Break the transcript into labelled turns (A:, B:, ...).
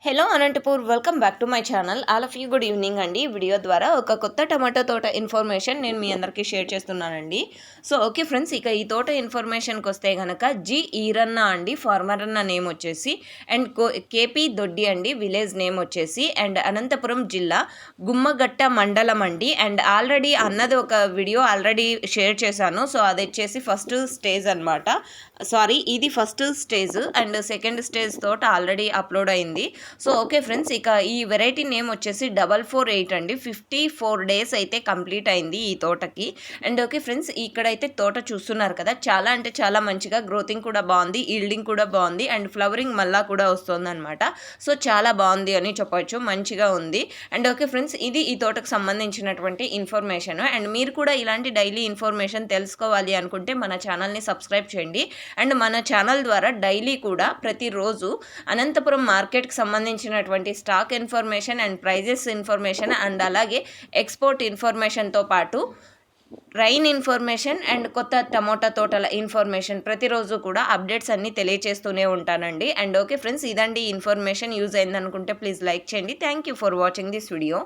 A: Hello Anantapur, welcome back to my channel. All of you good evening అండి. Video ద్వారా ఒక కొత్త టమాటో తోట ఇన్ఫర్మేషన్ నేను మీ అందరికీ షేర్ చేస్తున్నానండి. సో ఓకే ఫ్రెండ్స్, ఇక ఈ తోట ఇన్ఫర్మేషన్కి వస్తే కనుక జి ఈరన్న అండి ఫార్మర్ అన్న నేమ్ వచ్చేసి, అండ్ కేపీ దొడ్డి అండి విలేజ్ నేమ్ వచ్చేసి, అండ్ అనంతపురం జిల్లా గుమ్మగట్ట మండలం అండి. అండ్ ఆల్రెడీ అన్నది ఒక వీడియో ఆల్రెడీ షేర్ చేశాను. సో అది వచ్చేసి ఫస్ట్ స్టేజ్ అనమాట. ఇది first stage and second stage తోట ఆల్రెడీ అప్లోడ్ అయింది. సో ఓకే ఫ్రెండ్స్, ఇక ఈ వెరైటీ నేమ్ వచ్చేసి 448 అండి. 54 days అయితే కంప్లీట్ అయింది ఈ తోటకి. అండ్ ఓకే ఫ్రెండ్స్, ఇక్కడైతే తోట చూస్తున్నారు కదా, చాలా అంటే చాలా మంచిగా గ్రోతింగ్ కూడా బాగుంది, ఈల్డింగ్ కూడా బాగుంది, అండ్ ఫ్లవరింగ్ మళ్ళా కూడా వస్తుంది అనమాట. సో చాలా బాగుంది అని చెప్పొచ్చు, మంచిగా ఉంది. అండ్ ఓకే ఫ్రెండ్స్, ఇది ఈ తోటకు సంబంధించినటువంటి ఇన్ఫర్మేషన్. అండ్ మీరు కూడా ఇలాంటి డైలీ ఇన్ఫర్మేషన్ తెలుసుకోవాలి అనుకుంటే మన ఛానల్ని సబ్స్క్రైబ్ చేయండి. అండ్ మన ఛానల్ ద్వారా డైలీ కూడా ప్రతిరోజు అనంతపురం మార్కెట్కి సంబంధించినటువంటి stock information and prices information and అలాగే ఎక్స్పోర్ట్ ఇన్ఫర్మేషన్తో పాటు రైన్ ఇన్ఫర్మేషన్ అండ్ కొత్త టమోటా తోటల ఇన్ఫర్మేషన్ ప్రతిరోజు కూడా అప్డేట్స్ అన్నీ తెలియచేస్తూనే ఉంటానండి. అండ్ ఓకే ఫ్రెండ్స్, ఇదండి ఇన్ఫర్మేషన్. యూజ్ అయిందనుకుంటే ప్లీజ్ లైక్ చేయండి. Thank you for watching this video.